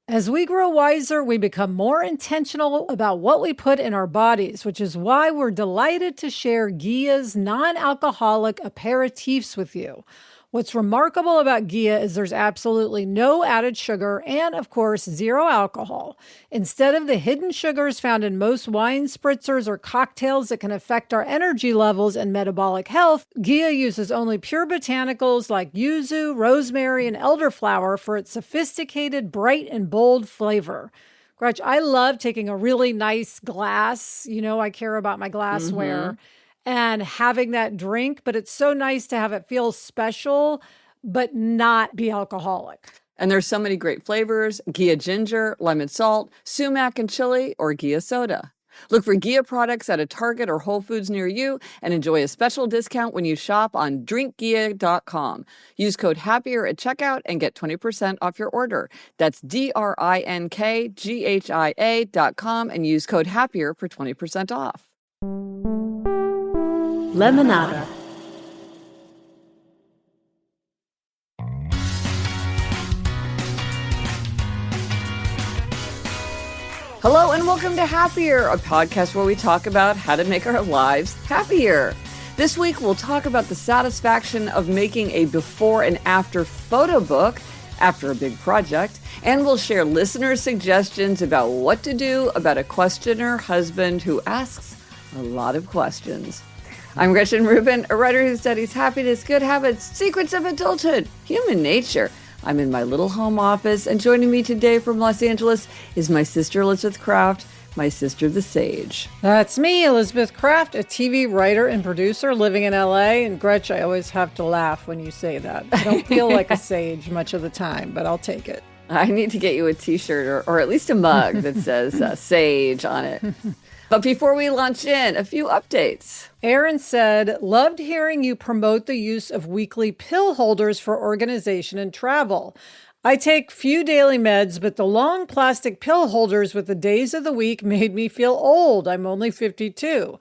As we grow wiser, we become more intentional about what we put in our bodies, which is why we're delighted to share Gia's non-alcoholic aperitifs with you. What's remarkable about Gia is there's absolutely no added sugar and, of course, zero alcohol. Instead of the hidden sugars found in most wine spritzers or cocktails that can affect our energy levels and metabolic health, Gia uses only pure botanicals like yuzu, rosemary, and elderflower for its sophisticated, bright, and bold flavor. Gretch, I love taking a really nice glass. You know, I care about my glassware and having that drink, but it's so nice to have it feel special, but not be alcoholic. And there's so many great flavors: Gia ginger, lemon salt, sumac and chili, or Gia soda. Look for Gia products at a Target or Whole Foods near you and enjoy a special discount when you shop on drinkgia.com. Use code HAPPIER at checkout and get 20% off your order. That's drinkgia.com and use code HAPPIER for 20% off. Lemonada. Hello and welcome to Happier, a podcast where we talk about how to make our lives happier. This week we'll talk about the satisfaction of making a before and after photo book after a big project, and we'll share listener suggestions about what to do about a questioner husband who asks a lot of questions. I'm Gretchen Rubin, a writer who studies happiness, good habits, secrets of adulthood, human nature. I'm in my little home office, and joining me today from Los Angeles is my sister Elizabeth Kraft, my sister the Sage. That's me, Elizabeth Kraft, a TV writer and producer living in LA. And Gretch, I always have to laugh when you say that. I don't feel like a sage much of the time, but I'll take it. I need to get you a t-shirt or at least a mug that says Sage on it. But before we launch in, a few updates. Aaron said, loved hearing you promote the use of weekly pill holders for organization and travel. I take few daily meds, but the long plastic pill holders with the days of the week made me feel old. I'm only 52.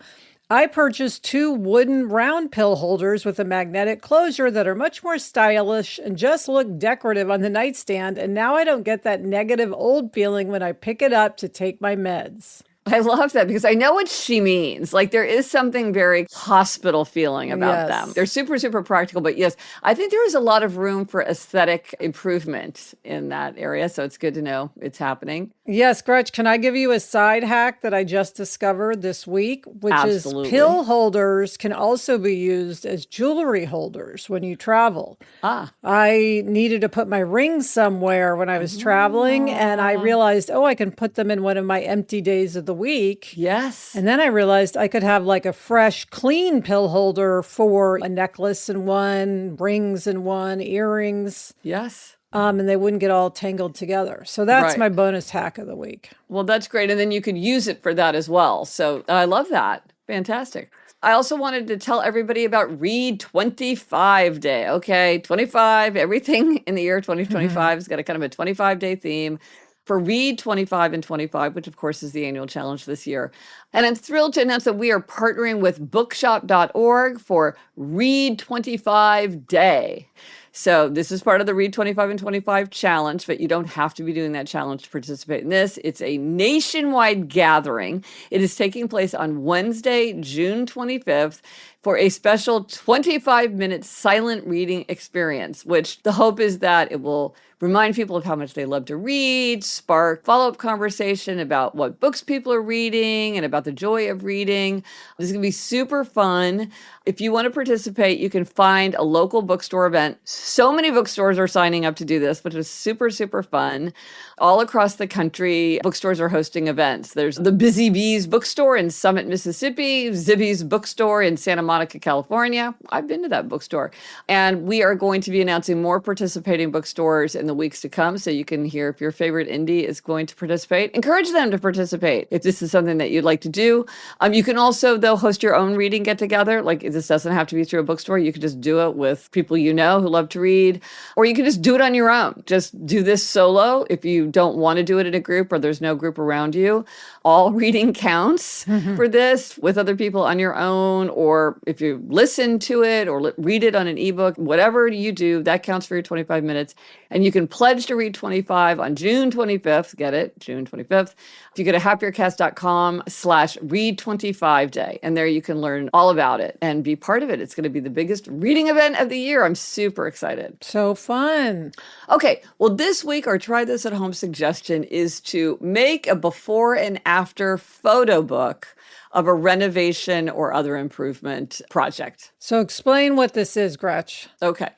I purchased 2 wooden round pill holders with a magnetic closure that are much more stylish and just look decorative on the nightstand. And now I don't get that negative old feeling when I pick it up to take my meds. I love that because I know what she means. Like there is something very hospital feeling about them. They're super, super practical. But yes, I think there is a lot of room for aesthetic improvement in that area. So it's good to know it's happening. Yes, Gretch, can I give you a side hack that I just discovered this week, which Absolutely. is pill holders can also be used as jewelry holders when you travel. I needed to put my rings somewhere when I was traveling, and I realized, I can put them in one of my empty days of the week. Yes. And then I realized I could have like a fresh, clean pill holder for a necklace in one, rings in one, earrings. Yes. And they wouldn't get all tangled together. So that's my bonus hack of the week. Well, that's great. And then you could use it for that as well. So I love that. Fantastic. I also wanted to tell everybody about Read 25 Day. Okay, 25, everything in the year 2025 has got a kind of a 25-day theme for Read 25 and 25, which of course is the annual challenge this year. And I'm thrilled to announce that we are partnering with bookshop.org for Read 25 Day. So this is part of the Read 25 and 25 challenge, but you don't have to be doing that challenge to participate in this. It's a nationwide gathering. It is taking place on Wednesday, June 25th for a special 25-minute silent reading experience, which the hope is that it will remind people of how much they love to read, spark follow-up conversation about what books people are reading and about the joy of reading. This is going to be super fun. If you want to participate, you can find a local bookstore event. So many bookstores are signing up to do this, which is super, super fun. All across the country, bookstores are hosting events. There's the Busy Bees bookstore in Summit, Mississippi, Zibby's bookstore in Santa Monica, California. I've been to that bookstore. And we are going to be announcing more participating bookstores in the weeks to come, so you can hear if your favorite indie is going to participate. Encourage them to participate if this is something that you'd like to do. You can also, though, host your own reading get-together. Like, this doesn't have to be through a bookstore. You could just do it with people you know who love to read, or you can just do it on your own. Just do this solo if you don't want to do it in a group or there's no group around you. All reading counts for this with other people on your own or if you listen to it or read it on an ebook, whatever you do, that counts for your 25 minutes. And you can pledge to read 25 on June 25th. Get it? June 25th. If you go to happiercast.com/read25day, and there you can learn all about it and be part of it. It's going to be the biggest reading event of the year. I'm super excited. So fun. Okay, well, this week, our try this at home suggestion is to make a before and after photo book of a renovation or other improvement project. So explain what this is, Gretch. Okay.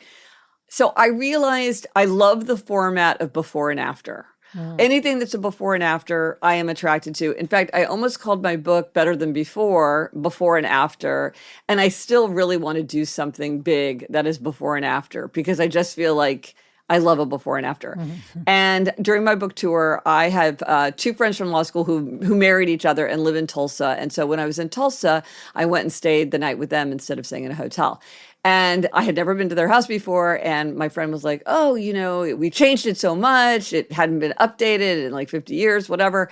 So I realized I love the format of before and after. Anything that's a before and after, I am attracted to. In fact, I almost called my book Better Than Before and After. And I still really want to do something big that is before and after, because I just feel like I love a before and after. And during my book tour, I have two friends from law school who married each other and live in Tulsa. And so when I was in Tulsa, I went and stayed the night with them instead of staying in a hotel. And I had never been to their house before. And my friend was like, oh, we changed it so much. It hadn't been updated in like 50 years, whatever.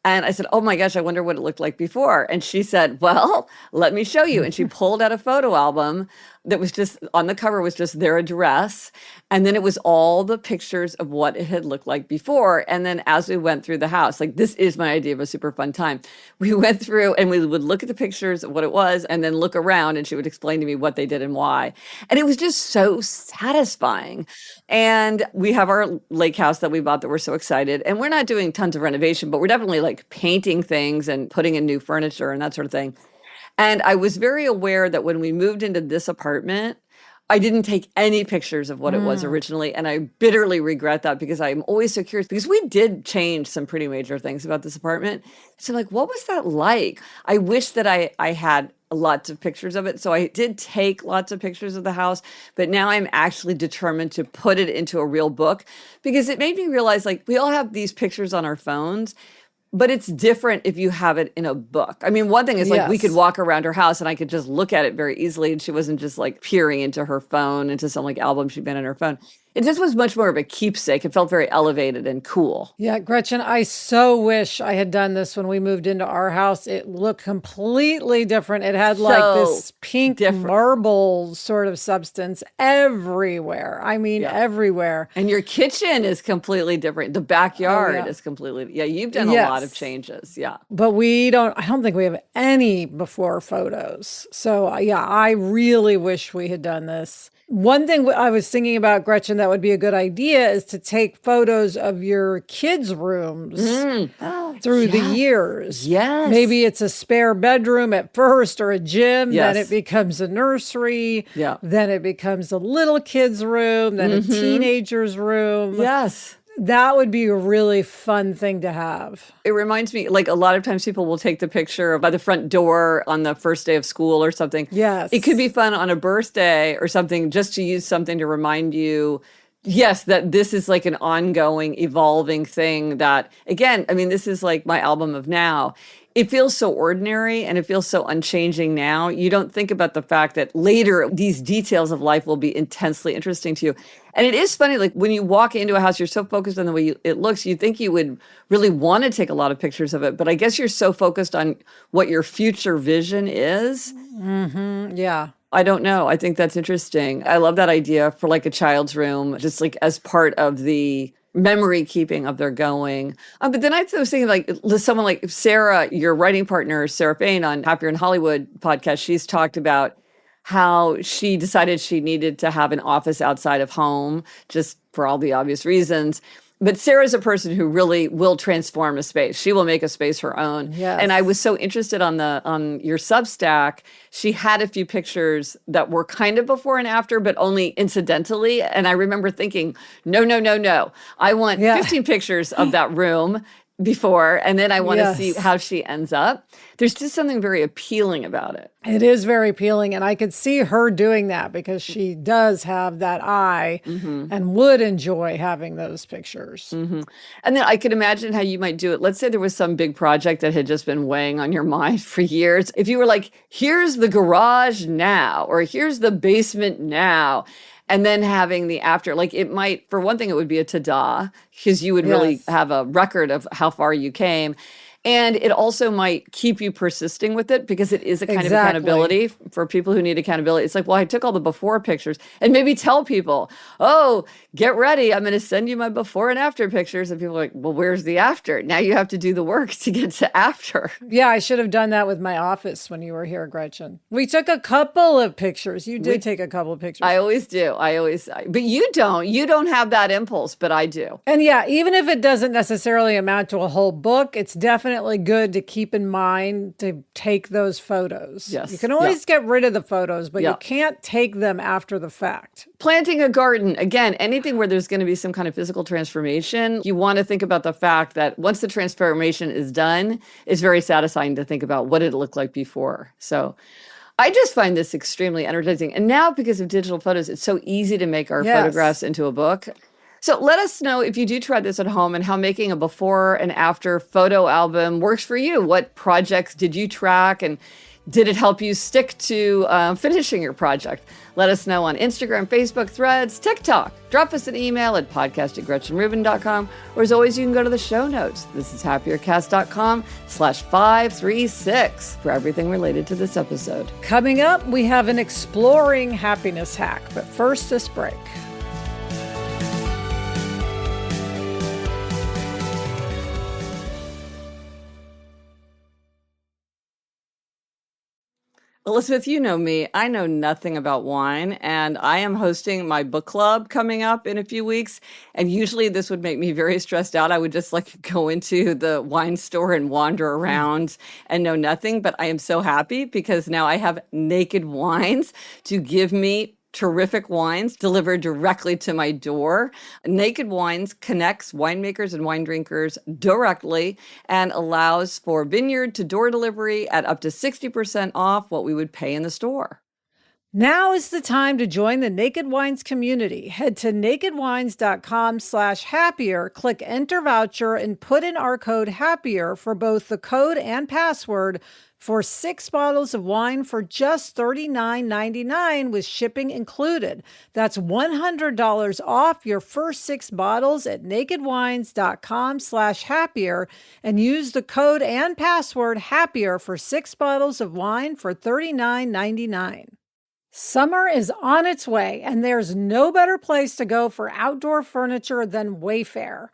And I said, oh my gosh, I wonder what it looked like before. And she said, well, let me show you. And she pulled out a photo album that was just, on the cover was just their address. And then it was all the pictures of what it had looked like before. And then as we went through the house, like this is my idea of a super fun time. We went through and we would look at the pictures of what it was and then look around and she would explain to me what they did and why. And it was just so satisfying. And we have our lake house that we bought that we're so excited. And we're not doing tons of renovation, but we're definitely like painting things and putting in new furniture and that sort of thing. And I was very aware that when we moved into this apartment, I didn't take any pictures of what it was originally. And I bitterly regret that because I'm always so curious, because we did change some pretty major things about this apartment. So like, what was that like? I wish that I had lots of pictures of it. So I did take lots of pictures of the house, but now I'm actually determined to put it into a real book, because it made me realize like we all have these pictures on our phones, but it's different if you have it in a book. I mean, one thing is like we could walk around her house and I could just look at it very easily and she wasn't just like peering into her phone, into some like album she'd been in her phone. It just was much more of a keepsake. It felt very elevated and cool. Yeah, Gretchen, I so wish I had done this when we moved into our house. It looked completely different. It had like this pink marble sort of substance everywhere. I mean, everywhere. And your kitchen is completely different. The backyard is completely, you've done a lot of changes. Yeah. But I don't think we have any before photos. So I really wish we had done this. One thing I was thinking about, Gretchen, that would be a good idea is to take photos of your kids' rooms through the years. Yes. Maybe it's a spare bedroom at first or a gym, then it becomes a nursery, then it becomes a little kid's room, then a teenager's room. Yes. That would be a really fun thing to have. It reminds me, like a lot of times people will take the picture by the front door on the first day of school or something. Yes. It could be fun on a birthday or something, just to use something to remind you, yes, that this is like an ongoing, evolving thing that, again, I mean, this is like my album of now. It feels so ordinary and it feels so unchanging now. You don't think about the fact that later these details of life will be intensely interesting to you. And it is funny, like when you walk into a house, you're so focused on the way it looks, you think you would really want to take a lot of pictures of it. But I guess you're so focused on what your future vision is. Yeah. I don't know. I think that's interesting. I love that idea for like a child's room, just like as part of the memory keeping of their going. But then I was thinking like someone like Sarah, your writing partner, Sarah Fain on Happier in Hollywood podcast, she's talked about how she decided she needed to have an office outside of home just for all the obvious reasons. But Sarah's a person who really will transform a space. She will make a space her own. Yes. And I was so interested on your Substack. She had a few pictures that were kind of before and after, but only incidentally. And I remember thinking, no. I want 15 pictures of that room before, and then I want to see how she ends up. There's just something very appealing about it. It is very appealing, and I could see her doing that because she does have that eye and would enjoy having those pictures. And then I could imagine how you might do it. Let's say there was some big project that had just been weighing on your mind for years. If you were like, here's the garage now, or here's the basement now, and then having the after, like it might, for one thing, it would be a ta-da, because you would really have a record of how far you came. And it also might keep you persisting with it because it is a kind of accountability for people who need accountability. It's like, well, I took all the before pictures, and maybe tell people, oh, get ready. I'm going to send you my before and after pictures. And people are like, well, where's the after? Now you have to do the work to get to after. Yeah, I should have done that with my office when you were here, Gretchen. We took a couple of pictures. You did take a couple of pictures. I always do. But you don't. You don't have that impulse, but I do. And yeah, even if it doesn't necessarily amount to a whole book, it's definitely good to keep in mind to take those photos. Yes. You can always get rid of the photos, but Yeah. you can't take them after the fact. Planting a garden, again, anything where there's going to be some kind of physical transformation, you want to think about the fact that once the transformation is done, it's very satisfying to think about what it looked like before. So I just find this extremely energizing. And now, because of digital photos, it's so easy to make our photographs into a book. So let us know if you do try this at home and how making a before and after photo album works for you. What projects did you track, and did it help you stick to finishing your project? Let us know on Instagram, Facebook, Threads, TikTok. Drop us an email at podcast@gretchenrubin.com. Or as always, you can go to the show notes. This is happiercast.com/536 for everything related to this episode. Coming up, we have an exploring happiness hack. But first, this break. Elizabeth, you know me. I know nothing about wine, and I am hosting my book club coming up in a few weeks. And usually this would make me very stressed out. I would just like go into the wine store and wander around and know nothing. But I am so happy because now I have Naked Wines to give me terrific wines delivered directly to my door. Naked Wines connects winemakers and wine drinkers directly and allows for vineyard to door delivery at up to 60% off what we would pay in the store. Now is the time to join the Naked Wines community. Head to nakedwines.com/happier, click enter voucher, and put in our code HAPPIER for both the code and password for 6 bottles of wine for just $39.99 with shipping included. That's $100 off your first 6 bottles at nakedwines.com/happier and use the code and password HAPPIER for 6 bottles of wine for $39.99. Summer is on its way, and there's no better place to go for outdoor furniture than Wayfair.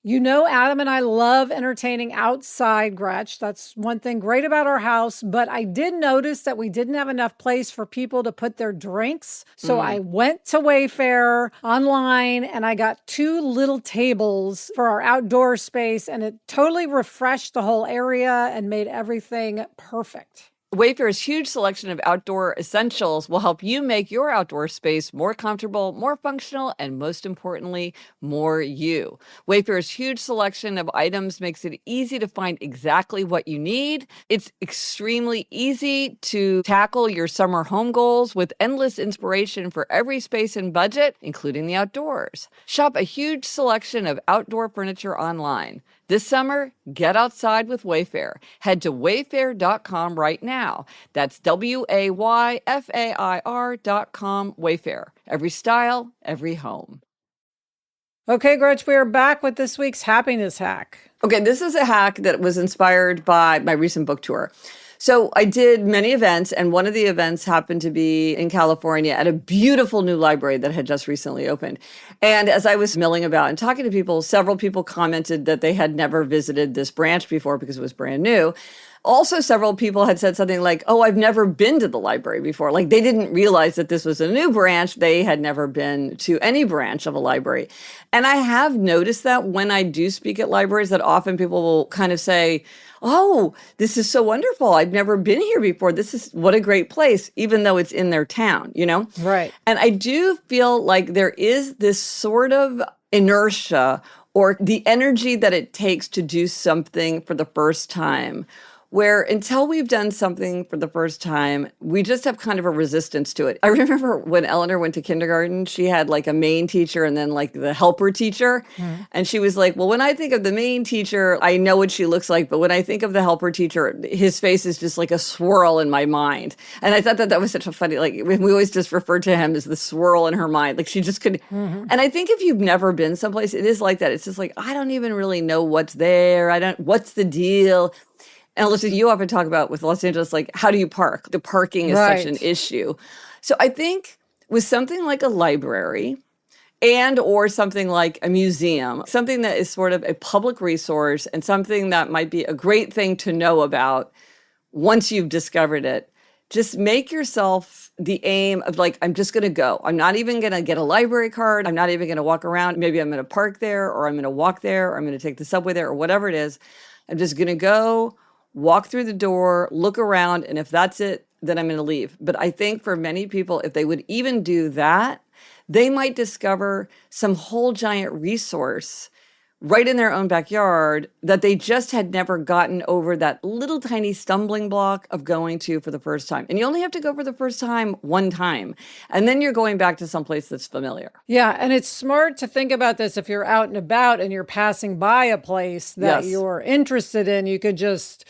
You know, Adam and I love entertaining outside, Gretch. That's one thing great about our house. But I did notice that we didn't have enough place for people to put their drinks. So I went to Wayfair online and I got 2 little tables for our outdoor space. And it totally refreshed the whole area and made everything perfect. Wayfair's huge selection of outdoor essentials will help you make your outdoor space more comfortable, more functional, and most importantly, more you. Wayfair's huge selection of items makes it easy to find exactly what you need. It's extremely easy to tackle your summer home goals with endless inspiration for every space and budget, including the outdoors. Shop a huge selection of outdoor furniture online. This summer, get outside with Wayfair. Head to wayfair.com right now. That's WAYFAIR.com, Wayfair. Every style, every home. Okay, Gretch, we are back with this week's happiness hack. Okay, this is a hack that was inspired by my recent book tour. So I did many events, and one of the events happened to be in California at a beautiful new library that had just recently opened. And as I was milling about and talking to people, several people commented that they had never visited this branch before because it was brand new. Also, several people had said something like, oh, I've never been to the library before. Like they didn't realize that this was a new branch. They had never been to any branch of a library. And I have noticed that when I do speak at libraries, that often people will kind of say, oh, this is so wonderful. I've never been here before. This is what a great place, even though it's in their town, you know? Right. And I do feel like there is this sort of inertia or the energy that it takes to do something for the first time, where until we've done something for the first time, we just have kind of a resistance to it. I remember when Eleanor went to kindergarten, she had like a main teacher and then like the helper teacher. And she was like, well, when I think of the main teacher, I know what she looks like. But when I think of the helper teacher, his face is just like a swirl in my mind. And I thought that was such a funny, like we always just referred to him as the swirl in her mind. Like she just could. And I think if you've never been someplace, it is like that. It's just like, I don't even really know what's there. What's the deal? And Alyssa, you often talk about with Los Angeles, like, how do you park? The parking is such an issue. So I think with something like a library and or something like a museum, something that is sort of a public resource and something that might be a great thing to know about once you've discovered it, just make yourself the aim of like, I'm just going to go. I'm not even going to get a library card. I'm not even going to walk around. Maybe I'm going to park there or I'm going to walk there or I'm going to take the subway there or whatever it is. I'm just going to go, walk through the door, look around, and if that's it, then I'm going to leave. But I think for many people, if they would even do that, they might discover some whole giant resource right in their own backyard that they just had never gotten over that little tiny stumbling block of going to for the first time. And you only have to go for the first time one time. And then you're going back to someplace that's familiar. Yeah. And it's smart to think about this if you're out and about and you're passing by a place that you're interested in, you could just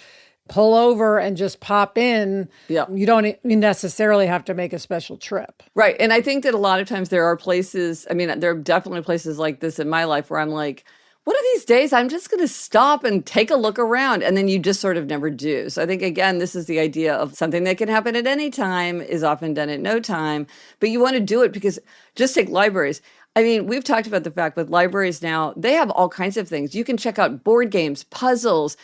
pull over and just pop in. Yeah. You don't necessarily have to make a special trip. Right. And I think that a lot of times there are places, I mean, there are definitely places like this in my life where I'm like, one of these days, I'm just going to stop and take a look around. And then you just sort of never do. So I think, again, this is the idea of something that can happen at any time is often done at no time. But you want to do it because just take libraries. I mean, we've talked about the fact with libraries now, they have all kinds of things. You can check out board games, puzzles,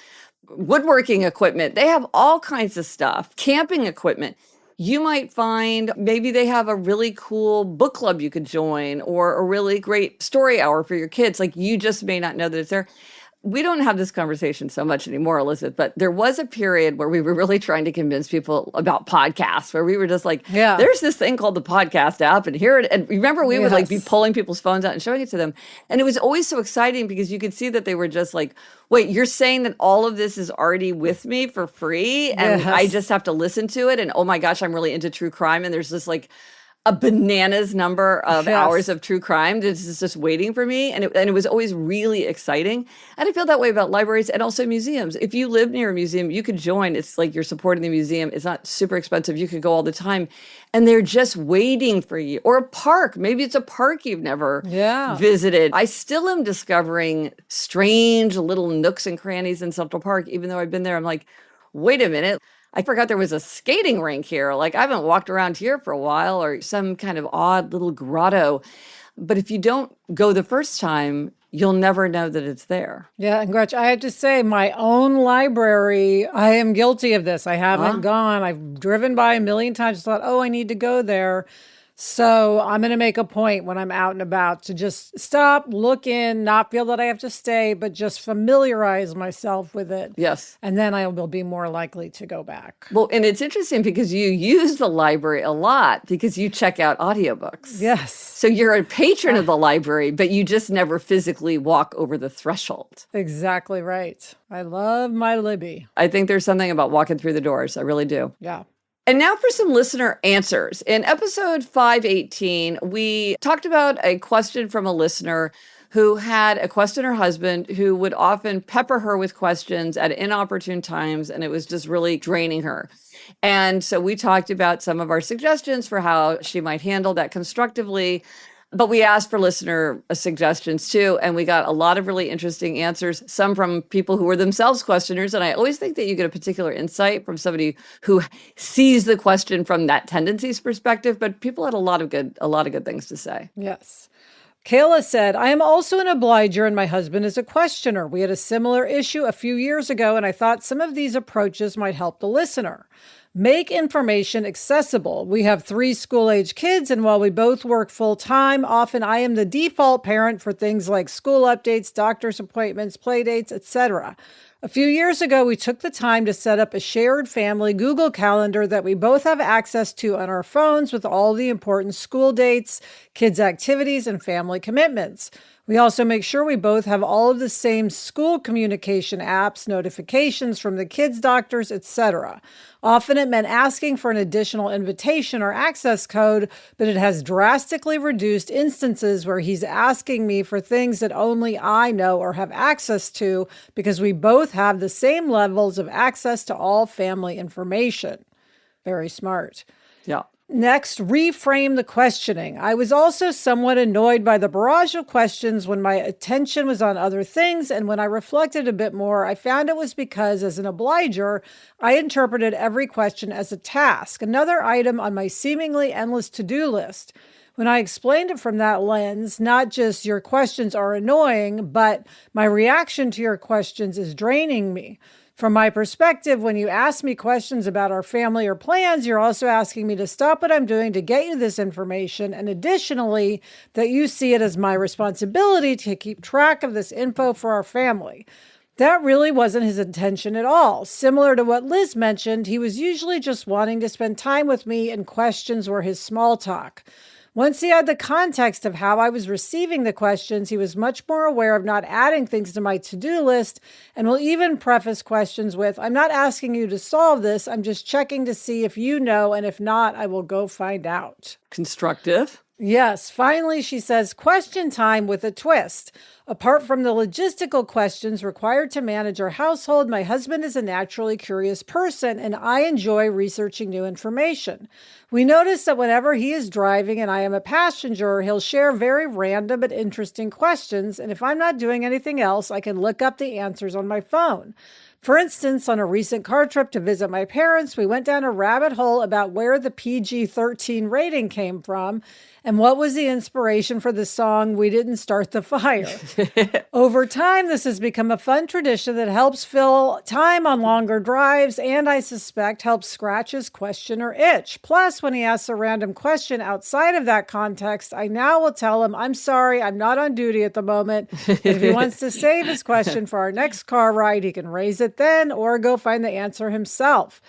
woodworking equipment. They have all kinds of stuff, camping equipment. You might find maybe they have a really cool book club you could join or a really great story hour for your kids. Like you just may not know that it's there. We don't have this conversation so much anymore, Elizabeth, but there was a period where we were really trying to convince people about podcasts, where we were just like, there's this thing called the podcast app and here it, and remember we would like be pulling people's phones out and showing it to them. And it was always so exciting because you could see that they were just like, wait, you're saying that all of this is already with me for free and I just have to listen to it. And oh my gosh, I'm really into true crime. And there's this like a bananas number of hours of true crime that is just waiting for me. And it was always really exciting. And I feel that way about libraries and also museums. If you live near a museum, you could join. It's like you're supporting the museum. It's not super expensive. You could go all the time. And they're just waiting for you. Or a park. Maybe it's a park you've never visited. I still am discovering strange little nooks and crannies in Central Park. Even though I've been there, I'm like, wait a minute. I forgot there was a skating rink here. Like I haven't walked around here for a while or some kind of odd little grotto. But if you don't go the first time, you'll never know that it's there. Yeah. And Gretch, I have to say my own library, I am guilty of this. I haven't gone. I've driven by a million times, thought, oh, I need to go there. So I'm going to make a point when I'm out and about to just stop, look in, not feel that I have to stay, but just familiarize myself with it. Yes. And then I will be more likely to go back. Well, and it's interesting because you use the library a lot because you check out audiobooks. Yes. So you're a patron of the library, but you just never physically walk over the threshold. Exactly right. I love my Libby. I think there's something about walking through the doors. I really do. Yeah. And now for some listener answers. In episode 518, we talked about a question from a listener who had a questioner husband who would often pepper her with questions at inopportune times, and it was just really draining her. And so we talked about some of our suggestions for how she might handle that constructively. But we asked for listener suggestions too, and we got a lot of really interesting answers, some from people who were themselves questioners. And I always think that you get a particular insight from somebody who sees the question from that tendencies perspective, but people had a lot of good things to say. Yes. Kayla said, I am also an obliger and my husband is a questioner. We had a similar issue a few years ago, and I thought some of these approaches might help the listener. Make information accessible. We have 3 school-age kids, and while we both work full-time, often I am the default parent for things like school updates, doctor's appointments, play dates, etc. A few years ago, we took the time to set up a shared family Google Calendar that we both have access to on our phones with all the important school dates, kids' activities, and family commitments. We also make sure we both have all of the same school communication apps, notifications from the kids' doctors, etc. Often it meant asking for an additional invitation or access code, but it has drastically reduced instances where he's asking me for things that only I know or have access to because we both have the same levels of access to all family information. Very smart. Yeah. Next, reframe the questioning. I was also somewhat annoyed by the barrage of questions when my attention was on other things, and when I reflected a bit more, I found it was because, as an obliger, I interpreted every question as a task, another item on my seemingly endless to-do list. When I explained it from that lens, not just your questions are annoying, but my reaction to your questions is draining me. From my perspective, when you ask me questions about our family or plans, you're also asking me to stop what I'm doing to get you this information, and additionally, that you see it as my responsibility to keep track of this info for our family. That really wasn't his intention at all. Similar to what Liz mentioned, he was usually just wanting to spend time with me, and questions were his small talk. Once he had the context of how I was receiving the questions, he was much more aware of not adding things to my to-do list, and will even preface questions with, "I'm not asking you to solve this, I'm just checking to see if you know, and if not, I will go find out." Constructive. Yes, finally, she says, question time with a twist. Apart from the logistical questions required to manage our household, my husband is a naturally curious person, and I enjoy researching new information. We notice that whenever he is driving and I am a passenger, he'll share very random but interesting questions, and if I'm not doing anything else, I can look up the answers on my phone. For instance, on a recent car trip to visit my parents, we went down a rabbit hole about where the PG-13 rating came from and what was the inspiration for the song "We Didn't Start the Fire." Over time, this has become a fun tradition that helps fill time on longer drives and, I suspect, helps scratch his question or itch. Plus, when he asks a random question outside of that context, I now will tell him, "I'm sorry, I'm not on duty at the moment." If he wants to save his question for our next car ride, he can raise it then or go find the answer himself.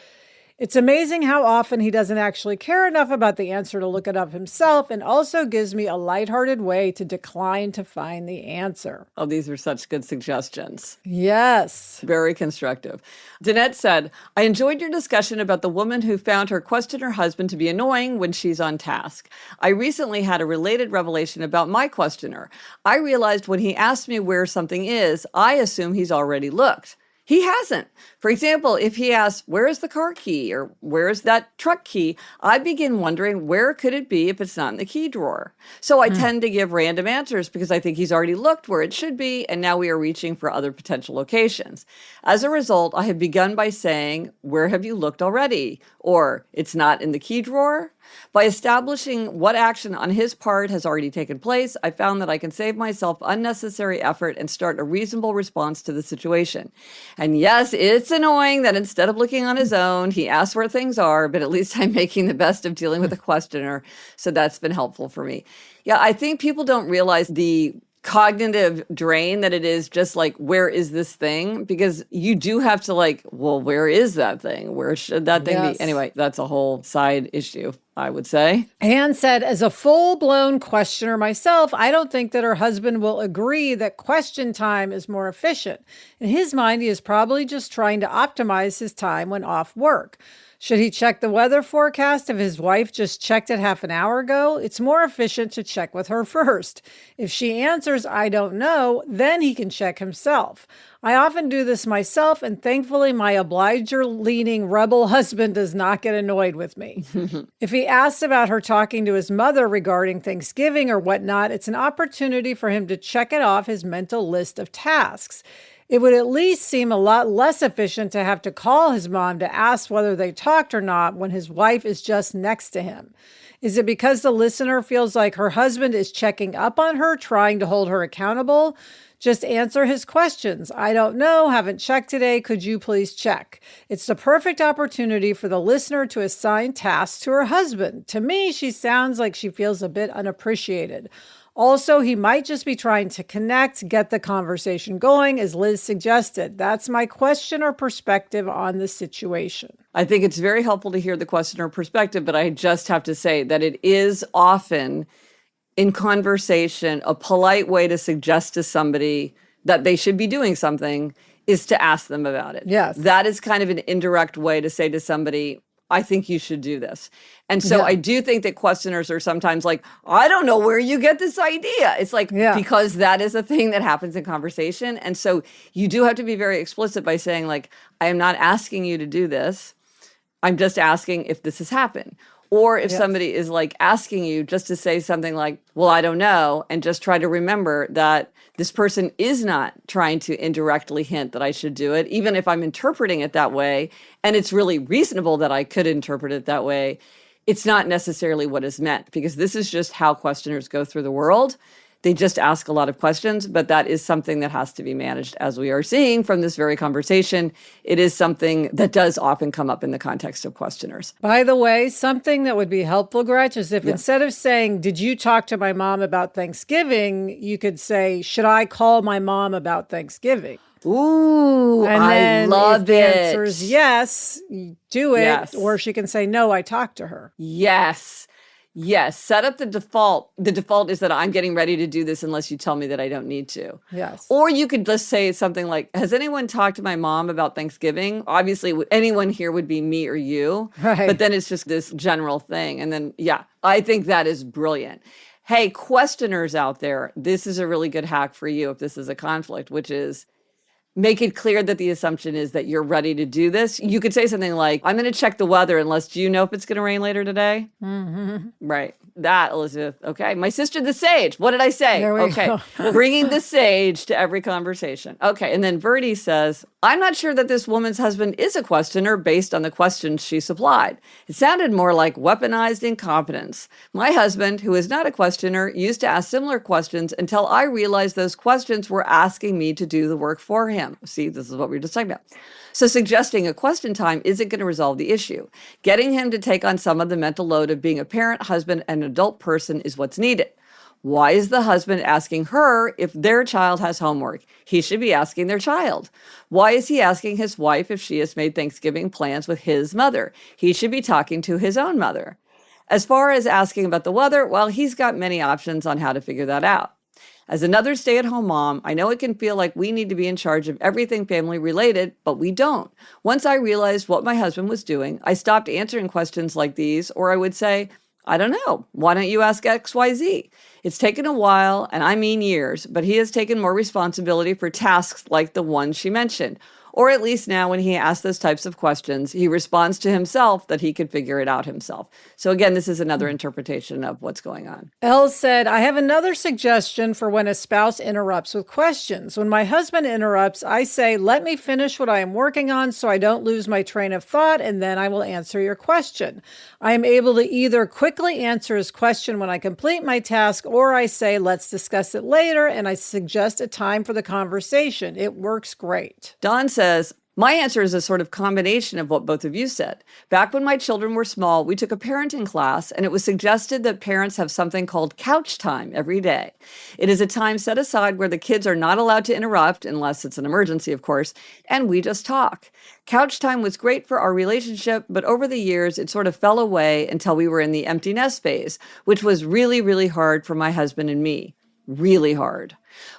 It's amazing how often he doesn't actually care enough about the answer to look it up himself, and also gives me a lighthearted way to decline to find the answer. Oh, these are such good suggestions. Yes. Very constructive. Danette said, I enjoyed your discussion about the woman who found her questioner husband to be annoying when she's on task. I recently had a related revelation about my questioner. I realized when he asked me where something is, I assume he's already looked. He hasn't. For example, if he asks, where is the car key or where is that truck key? I begin wondering where could it be if it's not in the key drawer? So I tend to give random answers because I think he's already looked where it should be, and now we are reaching for other potential locations. As a result, I have begun by saying, where have you looked already? Or it's not in the key drawer? By establishing what action on his part has already taken place, I found that I can save myself unnecessary effort and start a reasonable response to the situation. And yes, it's annoying that instead of looking on his own, he asks where things are, but at least I'm making the best of dealing with a questioner. So that's been helpful for me. Yeah, I think people don't realize the cognitive drain that it is just like, where is this thing? Because you do have to like, well, where is that thing? Where should that thing be? Anyway, that's a whole side issue, I would say. Anne said, as a full-blown questioner myself, I don't think that her husband will agree that question time is more efficient. In his mind, he is probably just trying to optimize his time when off work. Should he check the weather forecast if his wife just checked it half an hour ago? It's more efficient to check with her first. If she answers, I don't know, then he can check himself. I often do this myself, and thankfully my obliger-leaning rebel husband does not get annoyed with me. If he asks about her talking to his mother regarding Thanksgiving or whatnot, it's an opportunity for him to check it off his mental list of tasks. It would at least seem a lot less efficient to have to call his mom to ask whether they talked or not when his wife is just next to him. Is it because the listener feels like her husband is checking up on her, trying to hold her accountable? Just answer his questions. I don't know, haven't checked today. Could you please check? It's the perfect opportunity for the listener to assign tasks to her husband. To me, she sounds like she feels a bit unappreciated. Also, he might just be trying to connect, get the conversation going, as Liz suggested. That's my question or perspective on the situation. I think it's very helpful to hear the questioner perspective, but I just have to say that it is often in conversation, a polite way to suggest to somebody that they should be doing something is to ask them about it. Yes. That is kind of an indirect way to say to somebody, I think you should do this. And so I do think that questioners are sometimes like, I don't know where you get this idea. It's like, because that is a thing that happens in conversation. And so you do have to be very explicit by saying, like, I am not asking you to do this. I'm just asking if this has happened. Or if somebody is like asking you just to say something like, well, I don't know, and just try to remember that this person is not trying to indirectly hint that I should do it, even if I'm interpreting it that way, and it's really reasonable that I could interpret it that way. It's not necessarily what is meant, because this is just how questioners go through the world. They just ask a lot of questions, but that is something that has to be managed, as we are seeing from this very conversation. It is something that does often come up in the context of questioners. By the way, something that would be helpful, Gretch, is if instead of saying, did you talk to my mom about Thanksgiving, you could say, should I call my mom about Thanksgiving? Ooh, and I love if the it. answer is yes, do it. Yes. Or she can say, no, I talked to her. Yes. Yes. Set up the default. The default is that I'm getting ready to do this unless you tell me that I don't need to. Yes. Or you could just say something like, has anyone talked to my mom about Thanksgiving? Obviously, anyone here would be me or you. Right. But then it's just this general thing. And then, I think that is brilliant. Hey, questioners out there, this is a really good hack for you if this is a conflict, which is, make it clear that the assumption is that you're ready to do this. You could say something like, I'm going to check the weather unless, do you know if it's going to rain later today? Mm-hmm. Right. That, Elizabeth. Okay. My sister, the sage. What did I say? Okay. Go. Bringing the sage to every conversation. Okay. And then Verdi says, I'm not sure that this woman's husband is a questioner based on the questions she supplied. It sounded more like weaponized incompetence. My husband, who is not a questioner, used to ask similar questions until I realized those questions were asking me to do the work for him. See, this is what we were just talking about. So suggesting a question time isn't going to resolve the issue. Getting him to take on some of the mental load of being a parent, husband, and adult person is what's needed. Why is the husband asking her if their child has homework? He should be asking their child. Why is he asking his wife if she has made Thanksgiving plans with his mother? He should be talking to his own mother. As far as asking about the weather, well, he's got many options on how to figure that out. As another stay-at-home mom, I know it can feel like we need to be in charge of everything family-related, but we don't. Once I realized what my husband was doing, I stopped answering questions like these, or I would say, I don't know. Why don't you ask XYZ? It's taken a while, and I mean years, but he has taken more responsibility for tasks like the one she mentioned. Or at least now when he asks those types of questions, he responds to himself that he could figure it out himself. So again, this is another interpretation of what's going on. Elle said, I have another suggestion for when a spouse interrupts with questions. When my husband interrupts, I say, let me finish what I am working on so I don't lose my train of thought, and then I will answer your question. I am able to either quickly answer his question when I complete my task, or I say, let's discuss it later, and I suggest a time for the conversation. It works great. Dawn says, my answer is a sort of combination of what both of you said. Back when my children were small, we took a parenting class, and it was suggested that parents have something called couch time every day. It is a time set aside where the kids are not allowed to interrupt, unless it's an emergency, of course, and we just talk. Couch time was great for our relationship, but over the years, it sort of fell away until we were in the empty nest phase, which was really, really hard for my husband and me. Really hard.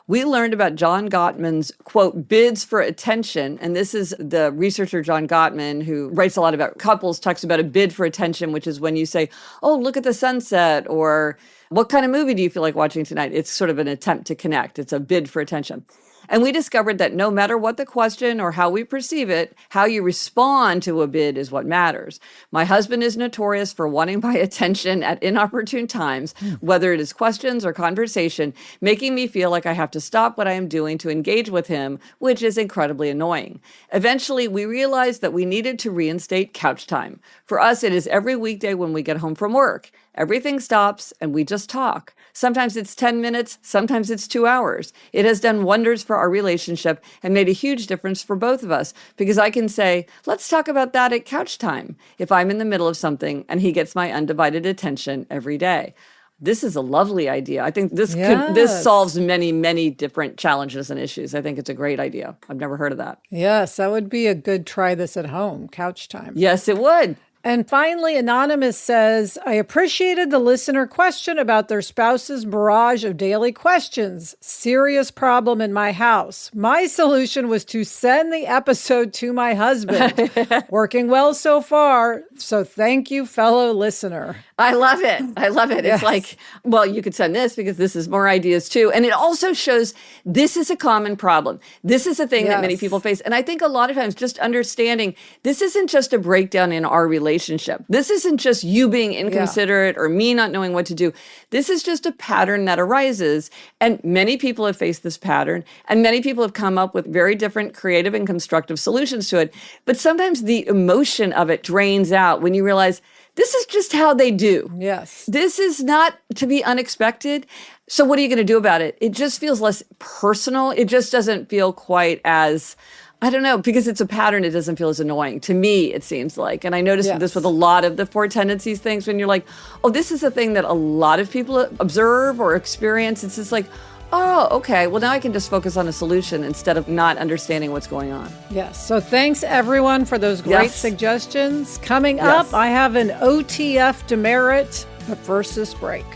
We learned about John Gottman's, quote, bids for attention. And this is the researcher John Gottman, who writes a lot about couples, talks about a bid for attention, which is when you say, oh, look at the sunset, or what kind of movie do you feel like watching tonight? It's sort of an attempt to connect. It's a bid for attention. And we discovered that no matter what the question or how we perceive it, how you respond to a bid is what matters. My husband is notorious for wanting my attention at inopportune times, whether it is questions or conversation, making me feel like I have to stop what I am doing to engage with him, which is incredibly annoying. Eventually, we realized that we needed to reinstate couch time. For us, it is every weekday when we get home from work. Everything stops and we just talk. Sometimes it's 10 minutes, sometimes it's 2 hours. It has done wonders for our relationship and made a huge difference for both of us because I can say, let's talk about that at couch time if I'm in the middle of something and he gets my undivided attention every day. This is a lovely idea. I think this solves many, many different challenges and issues. I think it's a great idea. I've never heard of that. Yes, that would be a good try this at home, couch time. Yes, it would. And finally, Anonymous says, I appreciated the listener question about their spouse's barrage of daily questions. Serious problem in my house. My solution was to send the episode to my husband. Working well so far. So thank you, fellow listener. I love it. I love it. Yes. It's like, well, you could send this because this is more ideas too. And it also shows this is a common problem. This is a thing that many people face. And I think a lot of times just understanding this isn't just a breakdown in our relationship. This isn't just you being inconsiderate or me not knowing what to do. This is just a pattern that arises. And many people have faced this pattern, and many people have come up with very different creative and constructive solutions to it. But sometimes the emotion of it drains out when you realize this is just how they do. Yes. This is not to be unexpected. So what are you going to do about it? It just feels less personal. It just doesn't feel quite as, I don't know, because it's a pattern, it doesn't feel as annoying. To me, it seems like. And I noticed this with a lot of the four tendencies things when you're like, oh, this is a thing that a lot of people observe or experience. It's just like, oh, okay. Well, now I can just focus on a solution instead of not understanding what's going on. Yes. So thanks, everyone, for those great suggestions. Coming up, I have an OTF demerit, but first this break.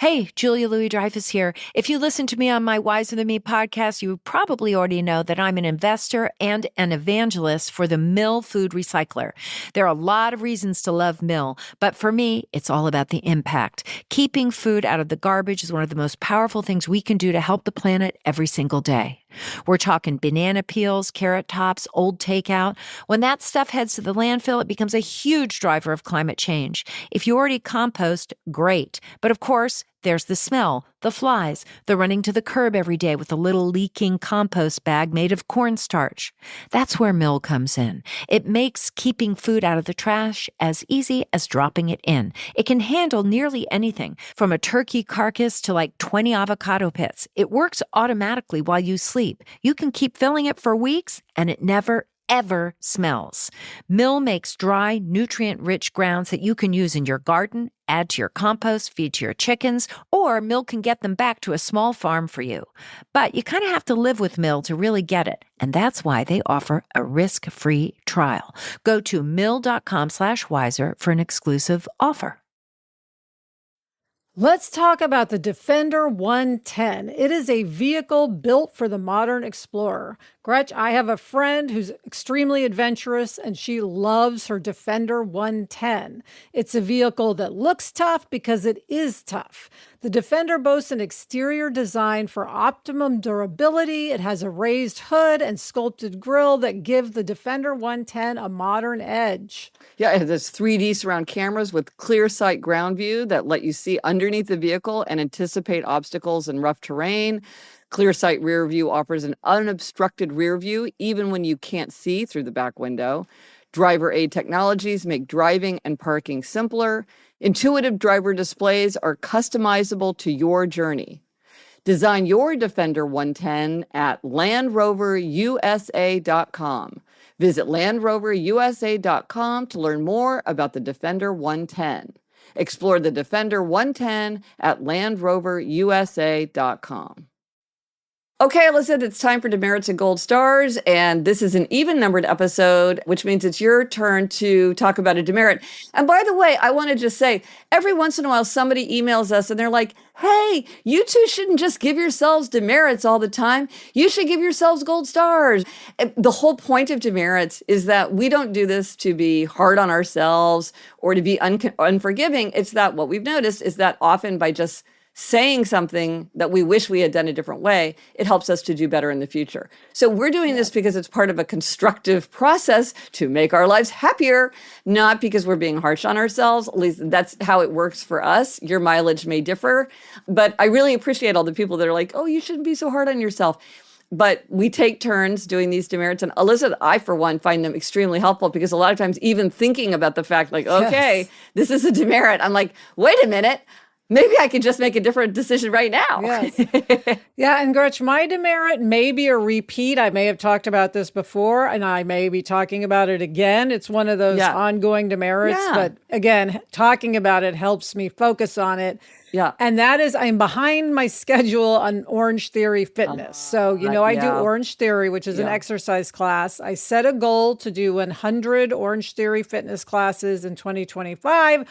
Hey, Julia Louis-Dreyfus here. If you listen to me on my Wiser Than Me podcast, you probably already know that I'm an investor and an evangelist for the Mill Food Recycler. There are a lot of reasons to love Mill, but for me, it's all about the impact. Keeping food out of the garbage is one of the most powerful things we can do to help the planet every single day. We're talking banana peels, carrot tops, old takeout. When that stuff heads to the landfill, it becomes a huge driver of climate change. If you already compost, great. But of course, there's the smell, the flies, the running to the curb every day with a little leaking compost bag made of cornstarch. That's where Mill comes in. It makes keeping food out of the trash as easy as dropping it in. It can handle nearly anything, from a turkey carcass to like 20 avocado pits. It works automatically while you sleep. You can keep filling it for weeks, and it never, ever smells. Mill makes dry, nutrient-rich grounds that you can use in your garden, add to your compost, feed to your chickens, or Mill can get them back to a small farm for you. But you kind of have to live with Mill to really get it, and that's why they offer a risk-free trial. Go to mill.com/wiser for an exclusive offer. Let's talk about the Defender 110. It is a vehicle built for the modern explorer. Gretch, I have a friend who's extremely adventurous, and she loves her Defender 110. It's a vehicle that looks tough because it is tough. The Defender boasts an exterior design for optimum durability. It has a raised hood and sculpted grille that give the Defender 110 a modern edge. Yeah, it has 3D surround cameras with clear sight ground view that let you see underneath the vehicle and anticipate obstacles in rough terrain. Clear sight rear view offers an unobstructed rear view even when you can't see through the back window. Driver aid technologies make driving and parking simpler. Intuitive driver displays are customizable to your journey. Design your Defender 110 at LandRoverUSA.com. Visit LandRoverUSA.com to learn more about the Defender 110. Explore the Defender 110 at LandRoverUSA.com. Okay, Alyssa, it's time for Demerits and Gold Stars, and this is an even-numbered episode, which means it's your turn to talk about a demerit. And by the way, I want to just say, every once in a while, somebody emails us and they're like, hey, you two shouldn't just give yourselves demerits all the time. You should give yourselves gold stars. The whole point of demerits is that we don't do this to be hard on ourselves or to be unforgiving. It's that what we've noticed is that often by just saying something that we wish we had done a different way, it helps us to do better in the future. So we're doing this because it's part of a constructive process to make our lives happier, not because we're being harsh on ourselves. At least that's how it works for us. Your mileage may differ, but I really appreciate all the people that are like, oh, you shouldn't be so hard on yourself. But we take turns doing these demerits. And Alyssa, I, for one, find them extremely helpful because a lot of times even thinking about the fact like, okay, this is a demerit, I'm like, wait a minute. Maybe I could just make a different decision right now. Yes. Yeah, and Gretch, my demerit may be a repeat. I may have talked about this before, and I may be talking about it again. It's one of those ongoing demerits, but again, talking about it helps me focus on it. Yeah. And that is, I'm behind my schedule on Orange Theory Fitness. So, I do Orange Theory, which is an exercise class. I set a goal to do 100 Orange Theory Fitness classes in 2025.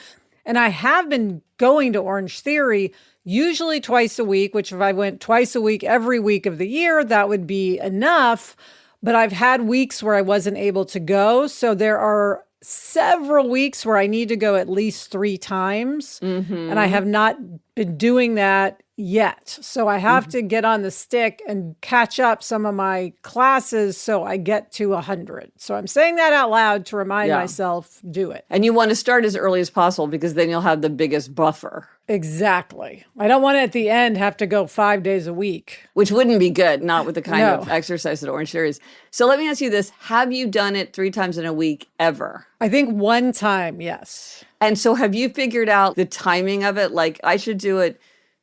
And I have been going to Orange Theory usually twice a week, which if I went twice a week every week of the year, that would be enough. But I've had weeks where I wasn't able to go. So there are several weeks where I need to go at least 3 times. And I have not been doing that yet. So I have to get on the stick and catch up some of my classes so I get to 100. So I'm saying that out loud to remind myself, do it. And you want to start as early as possible because then you'll have the biggest buffer. Exactly. I don't want to at the end have to go 5 days a week. Which wouldn't be good, not with the kind of exercise that Orange Theory is. So let me ask you this. Have you done it 3 times in a week ever? I think one time, yes. And so have you figured out the timing of it? Like I should do it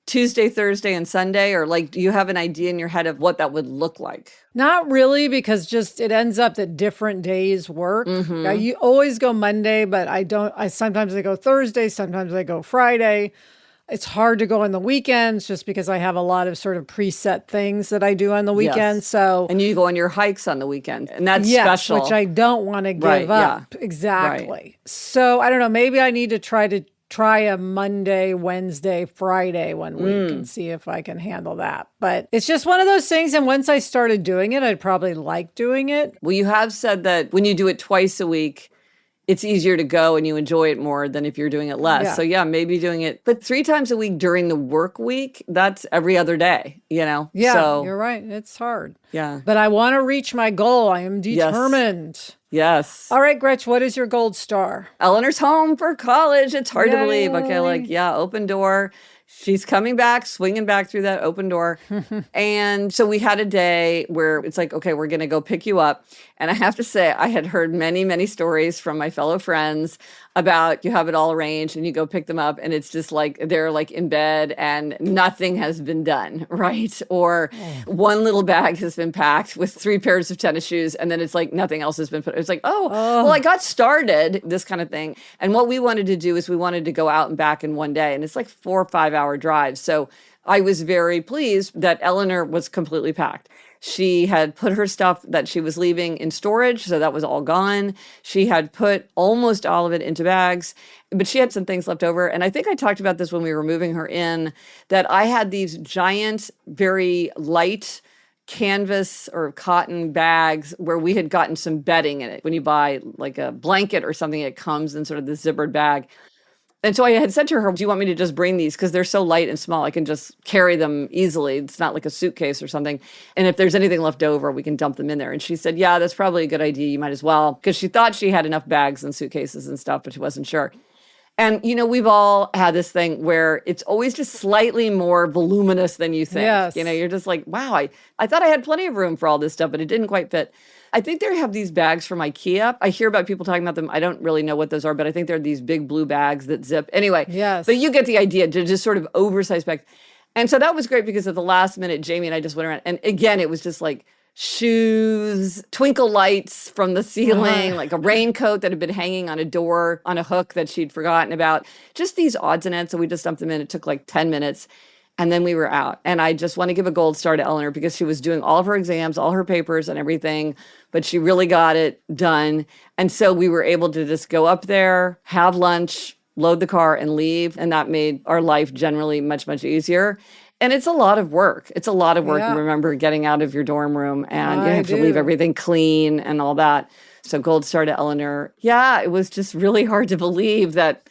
Tuesday, Thursday, and Sunday? Or like, do you have an idea in your head of what that would look like? Not really, because just it ends up that different days work. You always go Monday, but sometimes I go Thursday, sometimes I go Friday. It's hard to go on the weekends just because I have a lot of sort of preset things that I do on the weekend. So, and you go on your hikes on the weekend, and that's special. Which I don't want to give up. Exactly. Right. So I don't know, maybe I need to try a Monday, Wednesday, Friday one week and see if I can handle that. But it's just one of those things. And once I started doing it, I'd probably like doing it. Well, you have said that when you do it twice a week, it's easier to go and you enjoy it more than if you're doing it less. So maybe doing it, but 3 times a week during the work week, that's every other day, Yeah, so, you're right. It's hard. Yeah. But I want to reach my goal. I am determined. Yes. All right, Gretch, what is your gold star? Eleanor's home for college. It's hard to believe. Okay, open door. She's coming back, swinging back through that open door. And so we had a day where it's like, okay, we're going to go pick you up. And I have to say, I had heard many, many stories from my fellow friends about you have it all arranged and you go pick them up and it's just like they're like in bed and nothing has been done, right? Or one little bag has been packed with 3 pairs of tennis shoes and then it's like nothing else has been put. It's like, well, I got started, this kind of thing. And what we wanted to do is we wanted to go out and back in one day. And it's like 4 or 5 hour drives. So I was very pleased that Eleanor was completely packed. She had put her stuff that she was leaving in storage, so that was all gone. She had put almost all of it into bags, but she had some things left over. And I think I talked about this when we were moving her in, that I had these giant, very light canvas or cotton bags where we had gotten some bedding in it. When you buy like a blanket or something, it comes in sort of this zippered bag. And so I had said to her, do you want me to just bring these? Because they're so light and small, I can just carry them easily. It's not like a suitcase or something. And if there's anything left over, we can dump them in there. And she said, yeah, that's probably a good idea. You might as well. Because she thought she had enough bags and suitcases and stuff, but she wasn't sure. And, we've all had this thing where it's always just slightly more voluminous than you think. Yes. You're just like, wow, I thought I had plenty of room for all this stuff, but it didn't quite fit. I think they have these bags from IKEA. I hear about people talking about them. I don't really know what those are, but I think they're these big blue bags that zip. Anyway, but you get the idea, to just sort of oversized bags. And so that was great because at the last minute, Jamie and I just went around. And again, it was just like shoes, twinkle lights from the ceiling, like a raincoat that had been hanging on a door on a hook that she'd forgotten about. Just these odds and ends. So we just dumped them in. It took like 10 minutes. And then we were out. And I just want to give a gold star to Eleanor because she was doing all of her exams, all her papers and everything, but she really got it done. And so we were able to just go up there, have lunch, load the car and leave. And that made our life generally much, much easier. And it's a lot of work. It's a lot of work. Remember getting out of your dorm room and you have to leave everything clean and all that. So gold star to Eleanor. Yeah, it was just really hard to believe that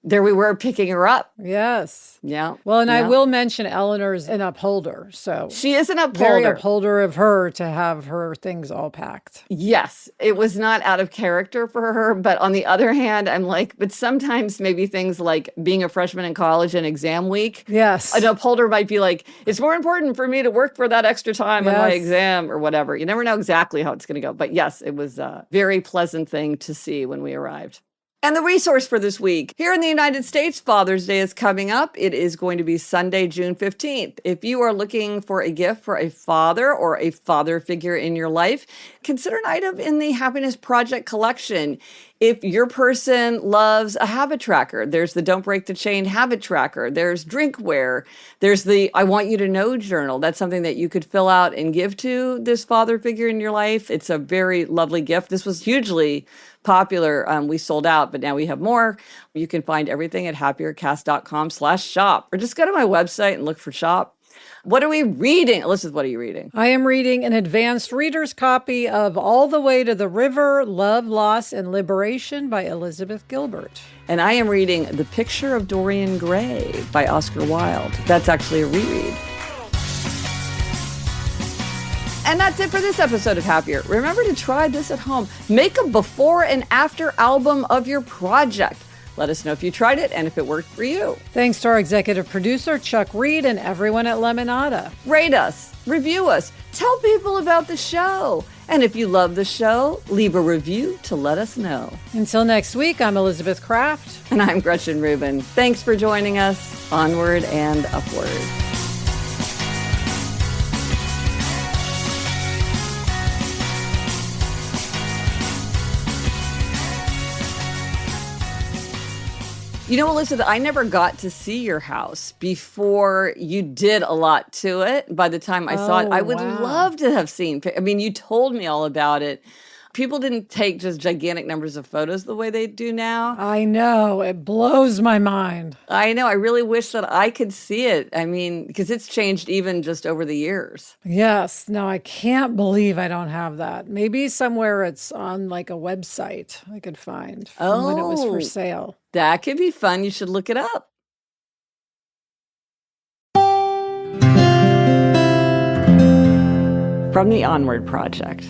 there we were picking her up. Yes. Yeah. Well, and I will mention Eleanor's an upholder. So she is an upholder. Very upholder of her to have her things all packed. Yes. It was not out of character for her. But on the other hand, I'm like, but sometimes maybe things like being a freshman in college and exam week. Yes. An upholder might be like, it's more important for me to work for that extra time in my exam or whatever. You never know exactly how it's going to go. But yes, it was a very pleasant thing to see when we arrived. And the resource for this week, here in the United States, Father's Day is coming up. It is going to be Sunday, June 15th. If you are looking for a gift for a father or a father figure in your life, consider an item in the Happiness Project collection. If your person loves a habit tracker, there's the Don't Break the Chain habit tracker. There's drinkware. There's the I Want You to Know journal. That's something that you could fill out and give to this father figure in your life. It's a very lovely gift. This was hugely popular. We sold out, but now we have more. You can find everything at happiercast.com/shop, or just go to my website and look for shop. What are we reading? Elizabeth, what are you reading? I am reading an advanced reader's copy of All the Way to the River, Love, Loss, and Liberation by Elizabeth Gilbert. And I am reading The Picture of Dorian Gray by Oscar Wilde. That's actually a reread. And that's it for this episode of Happier. Remember to try this at home. Make a before and after album of your project. Let us know if you tried it and if it worked for you. Thanks to our executive producer, Chuck Reed, and everyone at Lemonada. Rate us, review us, tell people about the show. And if you love the show, leave a review to let us know. Until next week, I'm Elizabeth Kraft. And I'm Gretchen Rubin. Thanks for joining us. Onward and upward. You know, Elizabeth, I never got to see your house before you did a lot to it. By the time I saw it, I would love to have seen. I mean, you told me all about it. People didn't take just gigantic numbers of photos the way they do now. I know. It blows my mind. I know. I really wish that I could see it. I mean, because it's changed even just over the years. Yes. No, I can't believe I don't have that. Maybe somewhere it's on like a website I could find from when it was for sale. That could be fun. You should look it up. From the Onward Project.